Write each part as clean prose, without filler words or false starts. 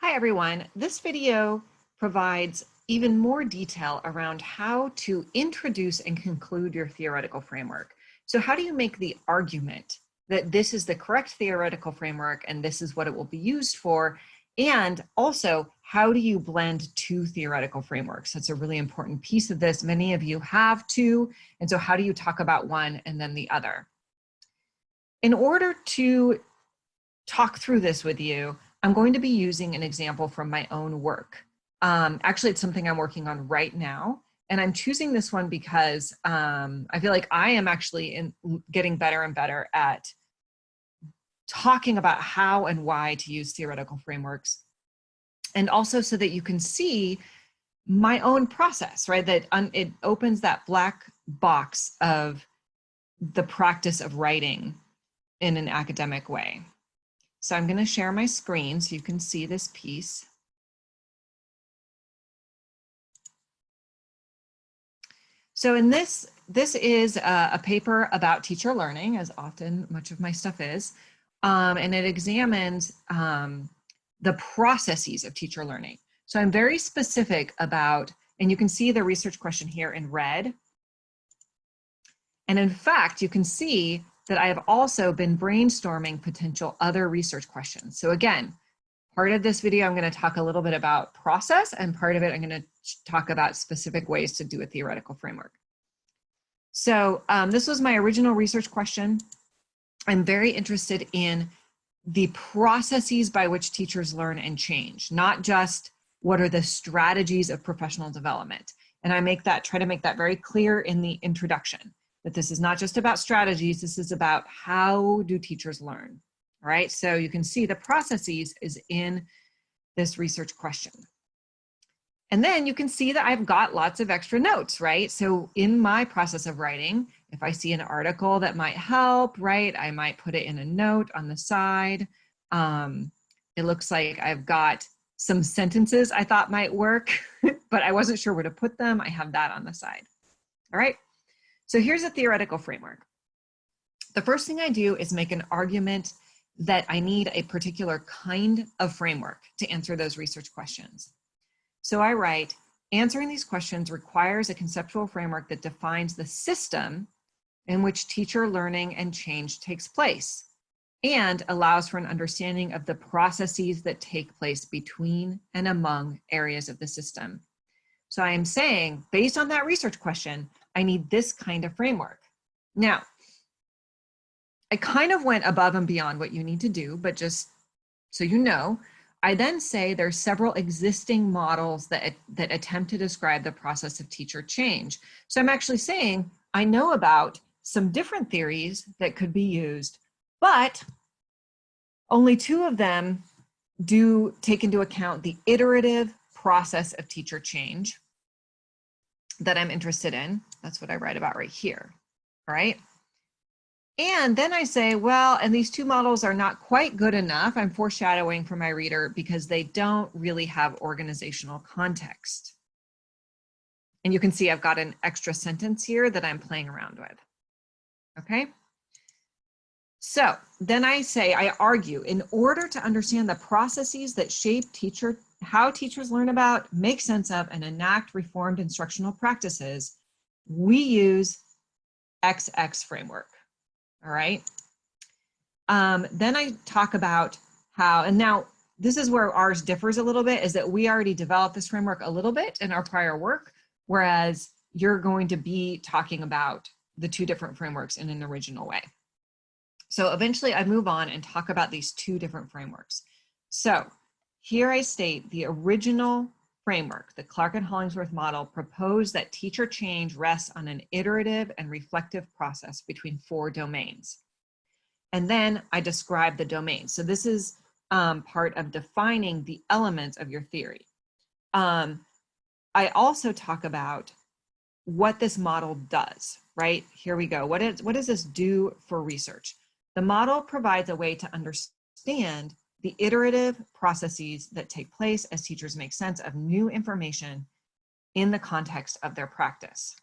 Hi everyone, this video provides even more detail around how to introduce and conclude your theoretical framework. So how do you make the argument that this is the correct theoretical framework and this is what it will be used for? And also, how do you blend two theoretical frameworks? That's a really important piece of this. Many of you have two, and so how do you talk about one and then the other? In order to talk through this with you, I'm going to be using an example from my own work. Actually, it's something I'm working on right now. And I'm choosing this one because I feel like I am actually getting better and better at talking about how and why to use theoretical frameworks. And also so that you can see my own process, right? That it opens that black box of the practice of writing in an academic way. So I'm going to share my screen so you can see this piece. So in this is a paper about teacher learning, as often much of my stuff is, and it examines the processes of teacher learning. So I'm very specific about, and you can see the research question here in red. And in fact, you can see that I have also been brainstorming potential other research questions. So again, part of this video, I'm going to talk a little bit about process, and part of it, I'm going to talk about specific ways to do a theoretical framework. So this was my original research question. I'm very interested in the processes by which teachers learn and change, not just what are the strategies of professional development. And I try to make that very clear in the introduction, that this is not just about strategies, this is about how do teachers learn, all right? So you can see the processes is in this research question. And then you can see that I've got lots of extra notes, right? So in my process of writing, if I see an article that might help, right, I might put it in a note on the side. It looks like I've got some sentences I thought might work, but I wasn't sure where to put them. I have that on the side, all right? So here's a theoretical framework. The first thing I do is make an argument that I need a particular kind of framework to answer those research questions. So I write, answering these questions requires a conceptual framework that defines the system in which teacher learning and change takes place and allows for an understanding of the processes that take place between and among areas of the system. So I am saying, based on that research question, I need this kind of framework. Now, I kind of went above and beyond what you need to do, but just so you know, I then say there's several existing models that attempt to describe the process of teacher change. So I'm actually saying I know about some different theories that could be used, but only two of them do take into account the iterative process of teacher change that I'm interested in. That's what I write about right here, all right? And then I say, well, and these two models are not quite good enough. I'm foreshadowing for my reader because they don't really have organizational context. And you can see I've got an extra sentence here that I'm playing around with, okay? So then I say, I argue, in order to understand the processes that shape how teachers learn about, make sense of, and enact reformed instructional practices, we use XX framework, all right? Then I talk about how, and now this is where ours differs a little bit, is that we already developed this framework a little bit in our prior work, whereas you're going to be talking about the two different frameworks in an original way. So eventually I move on and talk about these two different frameworks. So here I state the original framework, the Clark and Hollingsworth model, proposed that teacher change rests on an iterative and reflective process between four domains. And then I describe the domains. So this is part of defining the elements of your theory. I also talk about what this model does, right? Here we go. What does this do for research? The model provides a way to understand the iterative processes that take place as teachers make sense of new information in the context of their practice.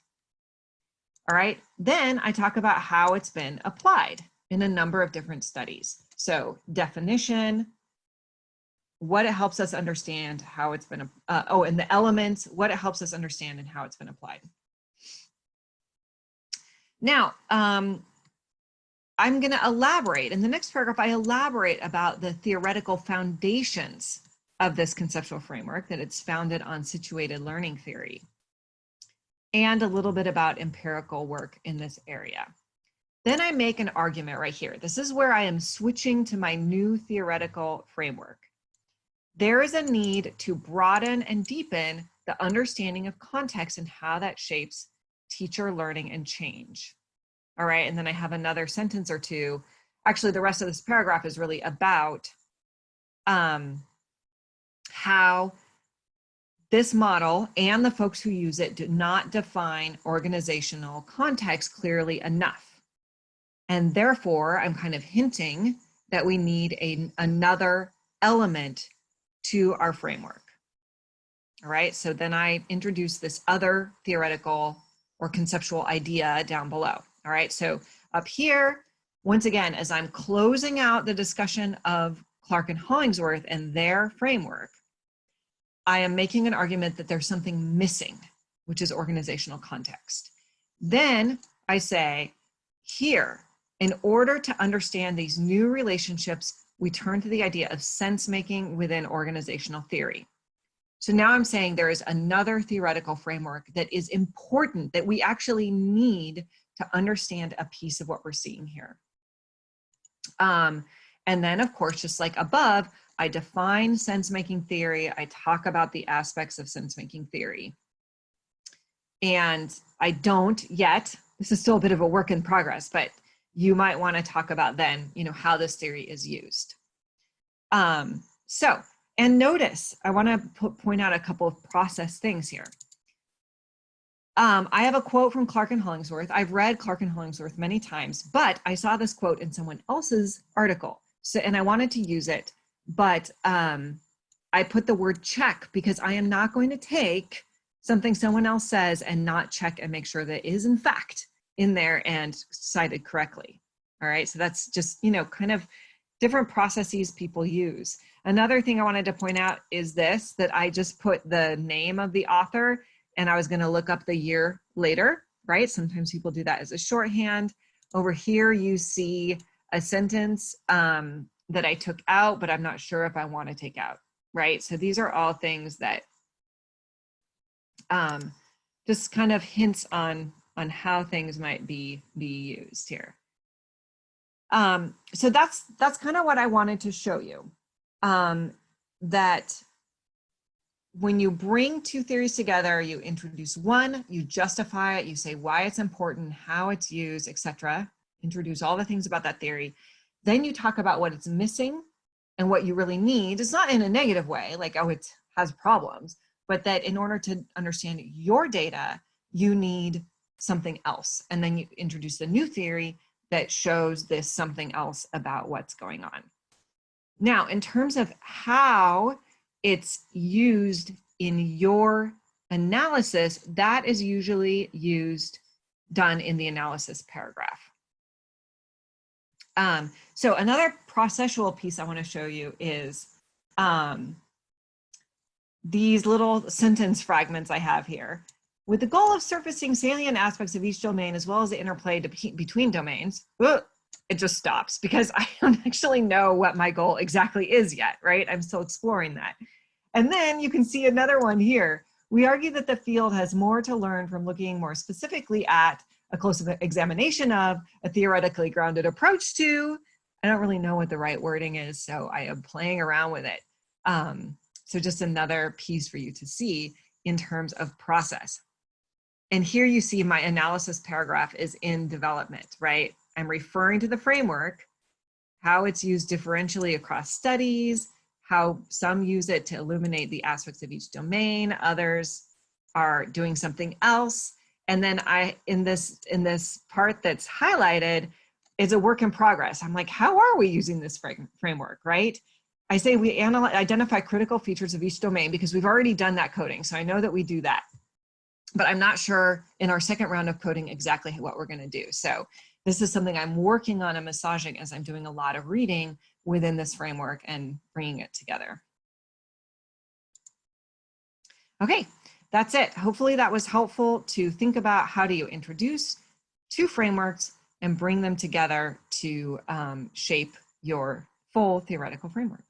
All right, then I talk about how it's been applied in a number of different studies. So definition, what it helps us understand, how it's been, and the elements, what it helps us understand and how it's been applied. Now, I'm going to elaborate. In the next paragraph, I elaborate about the theoretical foundations of this conceptual framework, that it's founded on situated learning theory, and a little bit about empirical work in this area. Then I make an argument right here. This is where I am switching to my new theoretical framework. There is a need to broaden and deepen the understanding of context and how that shapes teacher learning and change. All right, and then I have another sentence or two. Actually, the rest of this paragraph is really about how this model and the folks who use it do not define organizational context clearly enough. And therefore, I'm kind of hinting that we need another element to our framework. All right, so then I introduce this other theoretical or conceptual idea down below. All right, so up here, once again, as I'm closing out the discussion of Clark and Hollingsworth and their framework, I am making an argument that there's something missing, which is organizational context. Then I say, here, in order to understand these new relationships, we turn to the idea of sense making within organizational theory. So now I'm saying there is another theoretical framework that is important, that we actually need to understand a piece of what we're seeing here. And then, of course, just like above, I define sense-making theory. I talk about the aspects of sense-making theory. And I don't yet, this is still a bit of a work in progress, but you might want to talk about then, how this theory is used. And notice, I want to point out a couple of process things here. I have a quote from Clark and Hollingsworth. I've read Clark and Hollingsworth many times, but I saw this quote in someone else's article. So, and I wanted to use it, but I put the word check because I am not going to take something someone else says and not check and make sure that it is in fact in there and cited correctly. All right, so that's just, kind of different processes people use. Another thing I wanted to point out is this, that I just put the name of the author and I was going to look up the year later, right? Sometimes people do that as a shorthand. Over here, you see a sentence that I took out, but I'm not sure if I want to take out, right? So these are all things that just kind of hints on how things might be used here. So that's kind of what I wanted to show you, that when you bring two theories together, you introduce one, you justify it, you say why it's important, how it's used, etc. Introduce all the things about that theory. Then you talk about what it's missing and what you really need. It's not in a negative way, like, oh, it has problems, but that in order to understand your data, you need something else. And then you introduce the new theory that shows this something else about what's going on. Now, in terms of how it's used in your analysis, that is usually done in the analysis paragraph. So another processual piece I want to show you is these little sentence fragments I have here. With the goal of surfacing salient aspects of each domain as well as the interplay between domains, it just stops because I don't actually know what my goal exactly is yet, right? I'm still exploring that. And then you can see another one here. We argue that the field has more to learn from looking more specifically at a close examination of a theoretically grounded approach to, I don't really know what the right wording is, so I am playing around with it. So just another piece for you to see in terms of process. And here you see my analysis paragraph is in development, right? I'm referring to the framework, how it's used differentially across studies, how some use it to illuminate the aspects of each domain, others are doing something else. And then in this part that's highlighted is a work in progress. I'm like, how are we using this framework, right? I say we identify critical features of each domain because we've already done that coding. So I know that we do that, but I'm not sure in our second round of coding exactly what we're going to do. So this is something I'm working on and massaging as I'm doing a lot of reading within this framework and bringing it together. Okay, that's it. Hopefully that was helpful to think about how do you introduce two frameworks and bring them together to shape your full theoretical framework.